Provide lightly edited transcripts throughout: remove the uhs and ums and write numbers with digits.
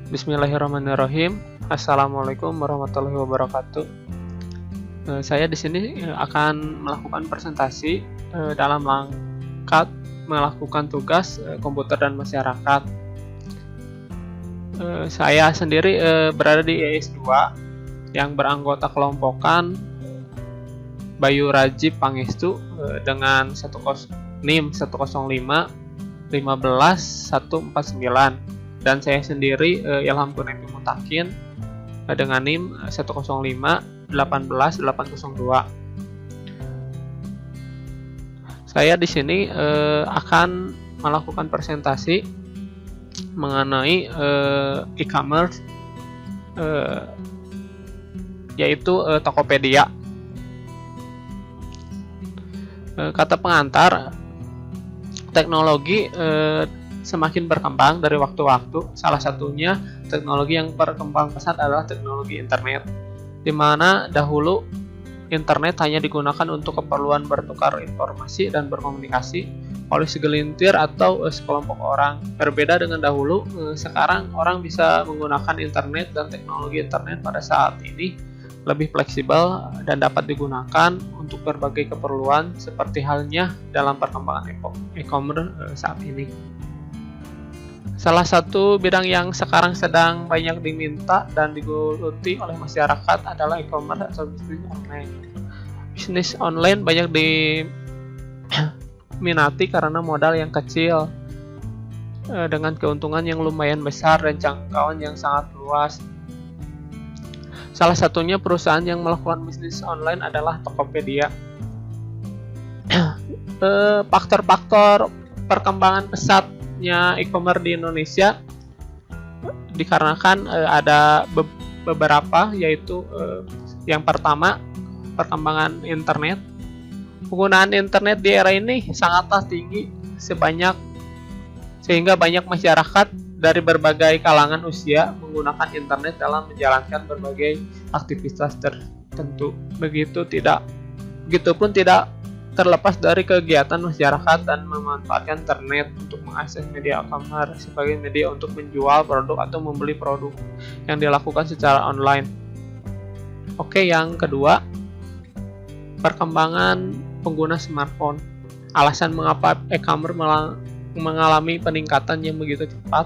Bismillahirrahmanirrahim. Assalamualaikum warahmatullahi wabarakatuh. Saya di sini akan melakukan presentasi dalam rangka melakukan tugas komputer dan masyarakat. Saya sendiri berada di IAIS 2 yang beranggota kelompokan Bayu Rajib Pangestu dengan NIM 105 15 149, dan saya sendiri Ilham Kunepi Mutakin dengan NIM 105 18 802. Saya di sini akan melakukan presentasi mengenai e-commerce, yaitu Tokopedia. Kata pengantar, teknologi semakin berkembang dari waktu-waktu. Salah satunya teknologi yang berkembang pesat adalah teknologi internet, di mana dahulu internet hanya digunakan untuk keperluan bertukar informasi dan berkomunikasi oleh segelintir atau sekelompok orang. Berbeda dengan dahulu, sekarang orang bisa menggunakan internet dan teknologi internet pada saat ini lebih fleksibel dan dapat digunakan untuk berbagai keperluan, seperti halnya dalam perkembangan e-commerce saat ini. Salah satu bidang yang sekarang sedang banyak diminta dan digeluti oleh masyarakat adalah e-commerce atau bisnis online. Bisnis online banyak diminati karena modal yang kecil, dengan keuntungan yang lumayan besar dan jangkauan yang sangat luas. Salah satunya perusahaan yang melakukan bisnis online adalah Tokopedia. Faktor-faktor perkembangan pesatnya e-commerce di Indonesia dikarenakan ada beberapa, yaitu yang pertama, perkembangan internet. Penggunaan internet di era ini sangatlah tinggi sehingga banyak masyarakat dari berbagai kalangan usia menggunakan internet dalam menjalankan berbagai aktivitas tertentu. Begitupun tidak terlepas dari kegiatan masyarakat dan memanfaatkan internet untuk mengakses media e-commerce sebagai media untuk menjual produk atau membeli produk yang dilakukan secara online. Oke, yang kedua, perkembangan pengguna smartphone. Alasan mengapa e-commerce mengalami peningkatan yang begitu cepat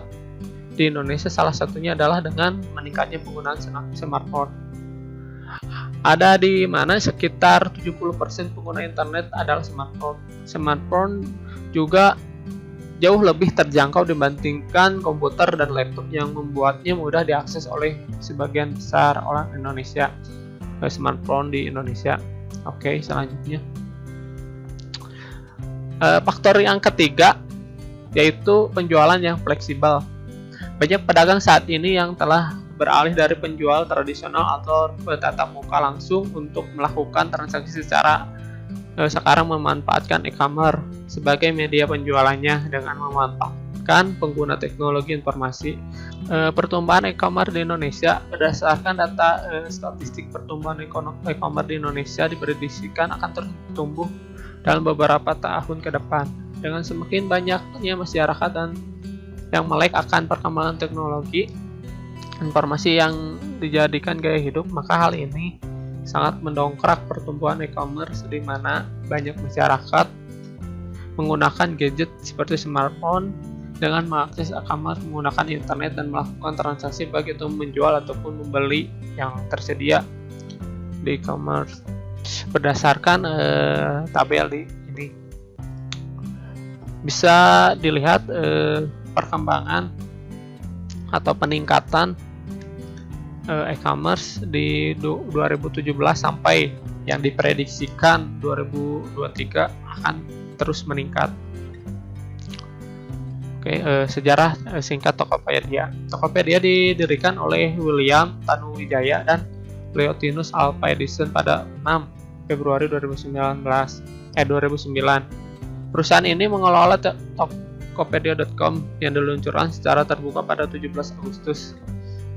di Indonesia salah satunya adalah dengan meningkatnya penggunaan smartphone. Ada di mana sekitar 70% pengguna internet adalah smartphone. Smartphone juga jauh lebih terjangkau dibandingkan komputer dan laptop yang membuatnya mudah diakses oleh sebagian besar orang Indonesia. Smartphone di Indonesia. Oke, selanjutnya. Faktor yang ketiga yaitu penjualan yang fleksibel. Banyak pedagang saat ini yang telah beralih dari penjual tradisional atau bertatap muka langsung untuk melakukan transaksi sekarang memanfaatkan e-commerce sebagai media penjualannya dengan memanfaatkan pengguna teknologi informasi. Pertumbuhan e-commerce di Indonesia berdasarkan data statistik pertumbuhan e-commerce di Indonesia diprediksikan akan terus tumbuh dalam beberapa tahun ke depan. Dengan semakin banyaknya masyarakat dan yang melek akan perkembangan teknologi informasi yang dijadikan gaya hidup, maka hal ini sangat mendongkrak pertumbuhan e-commerce di mana banyak masyarakat menggunakan gadget seperti smartphone dengan mengakses e-commerce menggunakan internet dan melakukan transaksi baik itu menjual ataupun membeli yang tersedia di e-commerce. Berdasarkan tabel di ini bisa dilihat perkembangan atau peningkatan e-commerce di 2017 sampai yang diprediksikan 2023 akan terus meningkat. Oke, sejarah singkat Tokopedia. Tokopedia didirikan oleh William Tanuwijaya dan Leontinus Alva Edison pada 6 Februari 2009. Perusahaan ini mengelola Tokopedia.com yang diluncurkan secara terbuka pada 17 Agustus.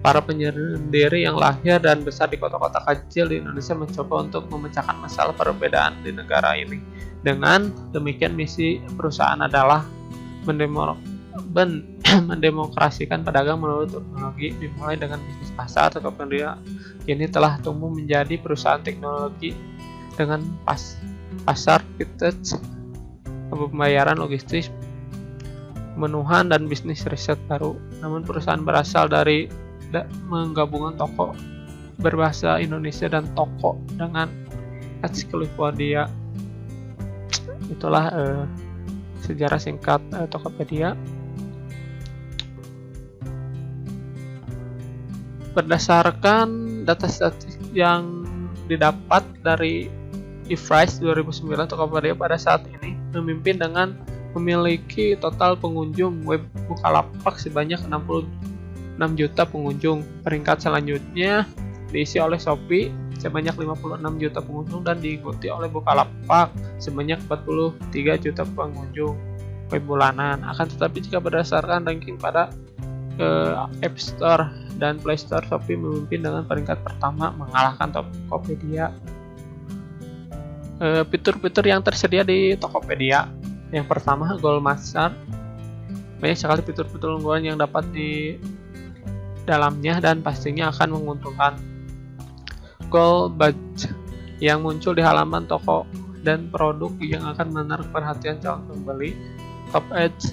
Para penyendiri yang lahir dan besar di kota-kota kecil di Indonesia mencoba untuk memecahkan masalah perbedaan di negara ini. Dengan demikian, misi perusahaan adalah mendemokrasikan pedagang melalui teknologi. Dimulai dengan bisnis pasar, Tokopedia kini telah tumbuh menjadi perusahaan teknologi dengan pasar vintage, pembayaran, logistik, pemenuhan, dan bisnis riset baru. Namun perusahaan berasal dari menggabungkan toko berbahasa Indonesia dan toko dengan Tokopedia. Itulah sejarah singkat Tokopedia. Berdasarkan data statistik yang didapat dari eFrice 2009, Tokopedia pada saat ini memimpin dengan memiliki total pengunjung web Bukalapak sebanyak 66 juta pengunjung. Peringkat selanjutnya diisi oleh Shopee sebanyak 56 juta pengunjung dan diikuti oleh Bukalapak sebanyak 43 juta pengunjung web bulanan. Akan tetapi jika berdasarkan ranking pada App Store dan Play Store, Shopee memimpin dengan peringkat pertama mengalahkan Tokopedia. Fitur-fitur yang tersedia di Tokopedia. Yang pertama, Gold Master. Banyak sekali fitur-fitur unggulan yang dapat di dalamnya dan pastinya akan menguntungkan. Gold Badge yang muncul di halaman toko dan produk yang akan menarik perhatian calon pembeli. Top Edge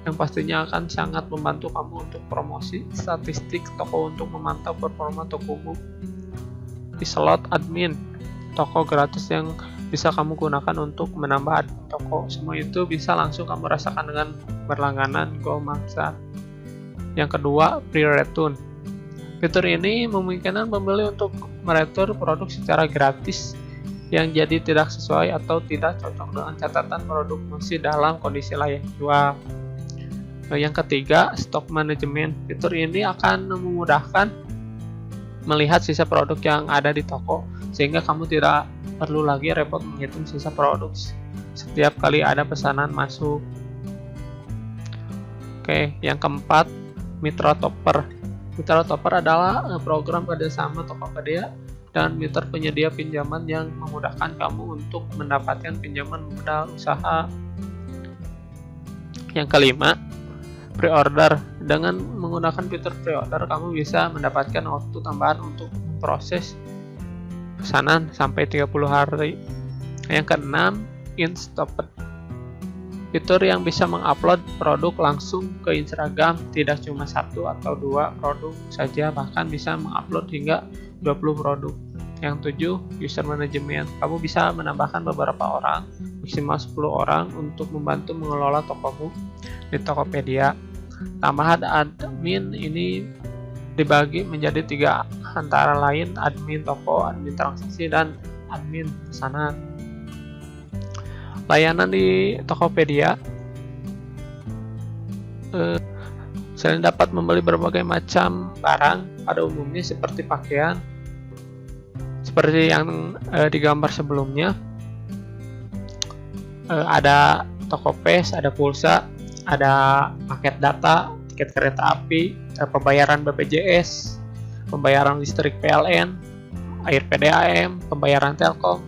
yang pastinya akan sangat membantu kamu untuk promosi statistik toko untuk memantau performa tokomu. Di Slot Admin, toko gratis yang bisa kamu gunakan untuk menambah admin toko. Semua itu bisa langsung kamu rasakan dengan berlangganan Gold Master. Yang kedua, Pre-Return. Fitur ini memungkinkan pembeli untuk meretur produk secara gratis yang jadi tidak sesuai atau tidak cocok dengan catatan produk masih dalam kondisi layak jual. Yang ketiga, Stock Management. Fitur ini akan memudahkan melihat sisa produk yang ada di toko, sehingga kamu tidak perlu lagi repot menghitung sisa produk setiap kali ada pesanan masuk. Oke, yang keempat, Mitra Topper. Mitra Topper adalah program kerjasama Tokopedia dan mitra penyedia pinjaman yang memudahkan kamu untuk mendapatkan pinjaman modal usaha. Yang kelima, Pre-order. Dengan menggunakan fitur pre-order, kamu bisa mendapatkan waktu tambahan untuk proses pesanan sampai 30 hari. Yang keenam, In-Stocked. Fitur yang bisa mengupload produk langsung ke Instagram, tidak cuma 1 atau 2 produk saja, bahkan bisa mengupload hingga 20 produk. Yang 7, User Management. Kamu bisa menambahkan beberapa orang, maksimal 10 orang untuk membantu mengelola tokomu di Tokopedia. Tambahan admin ini dibagi menjadi 3, antara lain admin toko, admin transaksi, dan admin pesanan. Layanan di Tokopedia selain dapat membeli berbagai macam barang pada umumnya seperti pakaian, seperti yang digambar sebelumnya, ada Tokopedia, ada pulsa, ada paket data, tiket kereta api, pembayaran BPJS, pembayaran listrik PLN, air PDAM, pembayaran Telkom,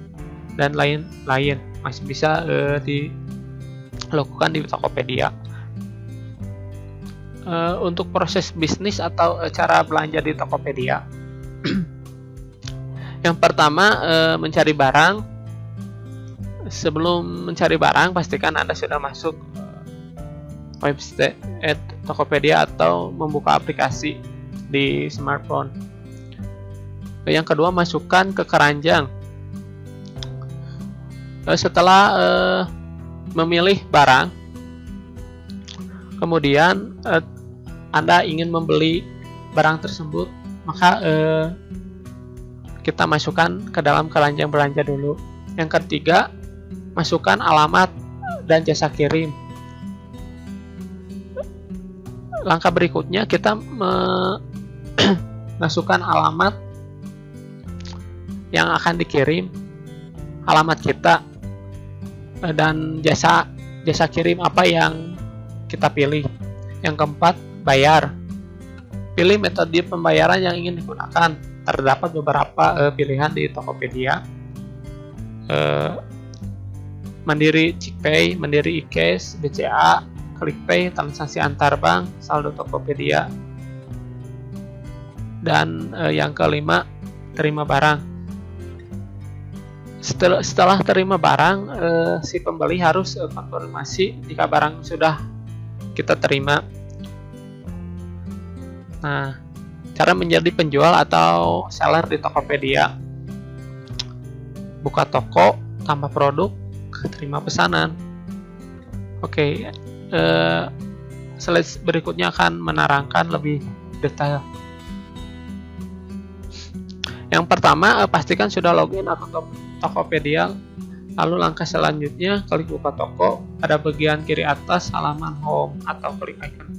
dan lain-lain masih bisa dilakukan di Tokopedia. Untuk proses bisnis atau cara belanja di Tokopedia, yang pertama, mencari barang. Sebelum mencari barang, pastikan Anda sudah masuk website Tokopedia atau membuka aplikasi di smartphone. Yang kedua, masukkan ke keranjang. Setelah memilih barang, kemudian Anda ingin membeli barang tersebut, maka kita masukkan ke dalam keranjang belanja dulu. Yang ketiga, masukkan alamat dan jasa kirim. Langkah berikutnya, kita masukkan alamat yang akan dikirim, alamat kita, dan jasa kirim apa yang kita pilih. Yang keempat, bayar. Pilih metode pembayaran yang ingin digunakan. Terdapat beberapa pilihan di Tokopedia. Mandiri Cikpay, Mandiri eCash, BCA, QlikPay, transaksi antar bank, saldo Tokopedia. Dan yang kelima, terima barang. Setelah terima barang, si pembeli harus konfirmasi jika barang sudah kita terima. Nah, cara menjadi penjual atau seller di Tokopedia: buka toko, tambah produk, terima pesanan. Oke, slide berikutnya akan menerangkan lebih detail. Yang pertama, pastikan sudah login akun Tokopedia. Lalu langkah selanjutnya, klik buka toko. Pada bagian kiri atas halaman home atau klik icon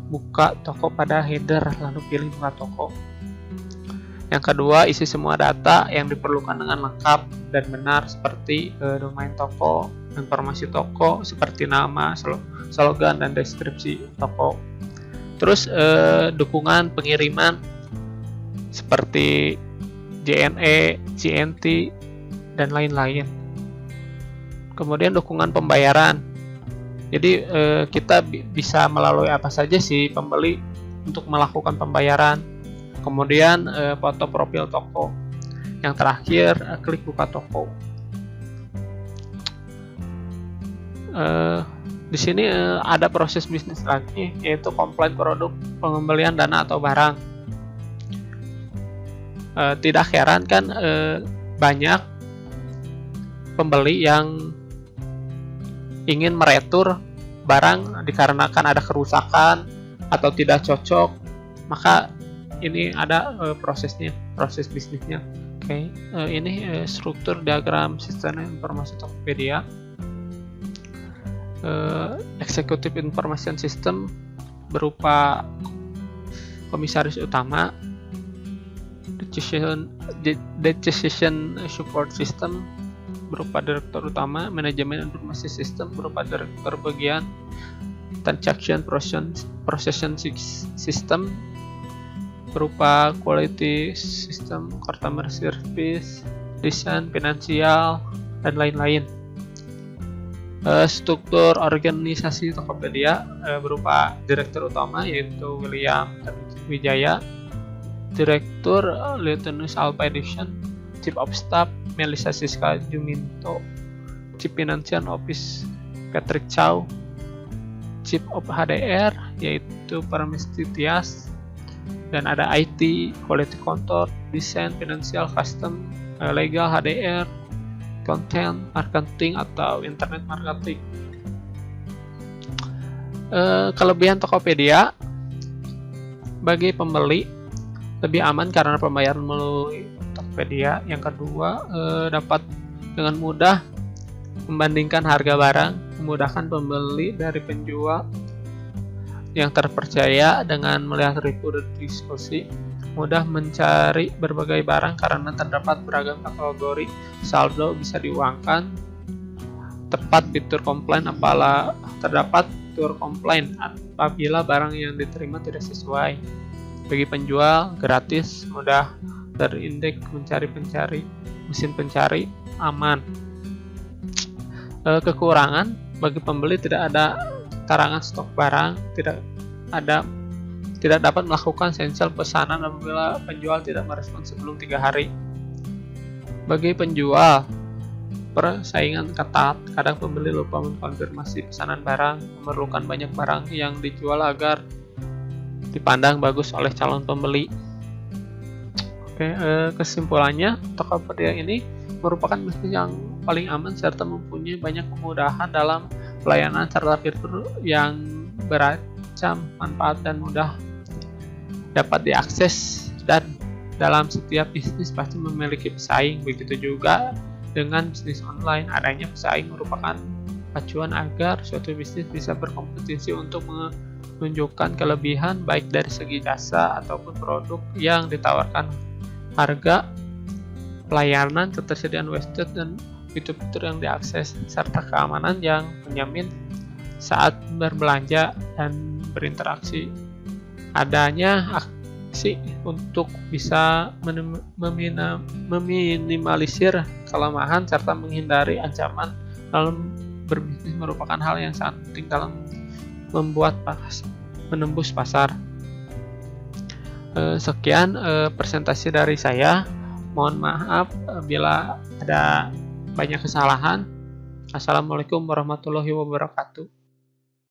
buka toko pada header, lalu pilih buka toko. Yang kedua, isi semua data yang diperlukan dengan lengkap dan benar, seperti domain toko, informasi toko seperti nama, slogan, dan deskripsi toko. Terus dukungan pengiriman seperti JNE, JNT, dan lain-lain. Kemudian dukungan pembayaran. Jadi kita bisa melalui apa saja sih pembeli untuk melakukan pembayaran. Kemudian foto profil toko. Yang terakhir, klik buka toko. Di sini ada proses bisnis lagi, yaitu komplain produk, pengembalian dana atau barang. Tidak heran kan banyak pembeli yang ingin meretur barang dikarenakan ada kerusakan atau tidak cocok, maka ini ada prosesnya, proses bisnisnya. Oke, ini struktur diagram sistem informasi Tokopedia. Executive Information System berupa komisaris utama, Decision Support System berupa direktur utama, Manajemen Informasi Sistem berupa direktur bagian, Transaction Processing System berupa Quality System, Customer Service, Desain, Finansial, dan lain-lain. Struktur organisasi Tokopedia berupa direktur utama, yaitu William Wijaya, Direktur Lieutenant Alpha Edition, Chief of Staff Melissa Siska Juminto, Chief Financial Office Patrick Chow, Chief of HDR yaitu Parmesti Tias, dan ada IT, Quality Control, Desain, Financial, Custom, Legal, HDR, Content, Marketing atau Internet Marketing. Kelebihan Tokopedia bagi pembeli: lebih aman karena pembayaran melalui Tokopedia. Yang kedua, dapat dengan mudah membandingkan harga barang, memudahkan pembeli dari penjual yang terpercaya dengan melihat review dan diskusi, mudah mencari berbagai barang karena terdapat beragam kategori, saldo bisa diuangkan, tepat fitur komplain terdapat fitur komplain apabila barang yang diterima tidak sesuai. Bagi penjual, gratis, mudah terindeks, mesin pencari, aman. Kekurangan bagi pembeli: tidak ada tarangan stok barang, tidak dapat melakukan cancel pesanan apabila penjual tidak merespon sebelum 3 hari. Bagi penjual, persaingan ketat, kadang pembeli lupa mengkonfirmasi pesanan barang, memerlukan banyak barang yang dijual agar dipandang bagus oleh calon pembeli. Oke, kesimpulannya, Tokopedia ini merupakan bisnis yang paling aman serta mempunyai banyak kemudahan dalam pelayanan serta fitur yang beragam manfaat dan mudah dapat diakses, dan dalam setiap bisnis pasti memiliki pesaing. Begitu juga dengan bisnis online, adanya pesaing merupakan acuan agar suatu bisnis bisa berkompetisi untuk menunjukkan kelebihan baik dari segi jasa ataupun produk yang ditawarkan, harga, pelayanan, ketersediaan website, dan fitur-fitur yang diakses, serta keamanan yang menjamin saat berbelanja dan berinteraksi. Adanya aksi untuk bisa meminimalisir kelemahan serta menghindari ancaman dalam berbisnis merupakan hal yang sangat penting dalam menembus pasar. Sekian presentasi dari saya. Mohon maaf bila ada banyak kesalahan. Assalamualaikum warahmatullahi wabarakatuh.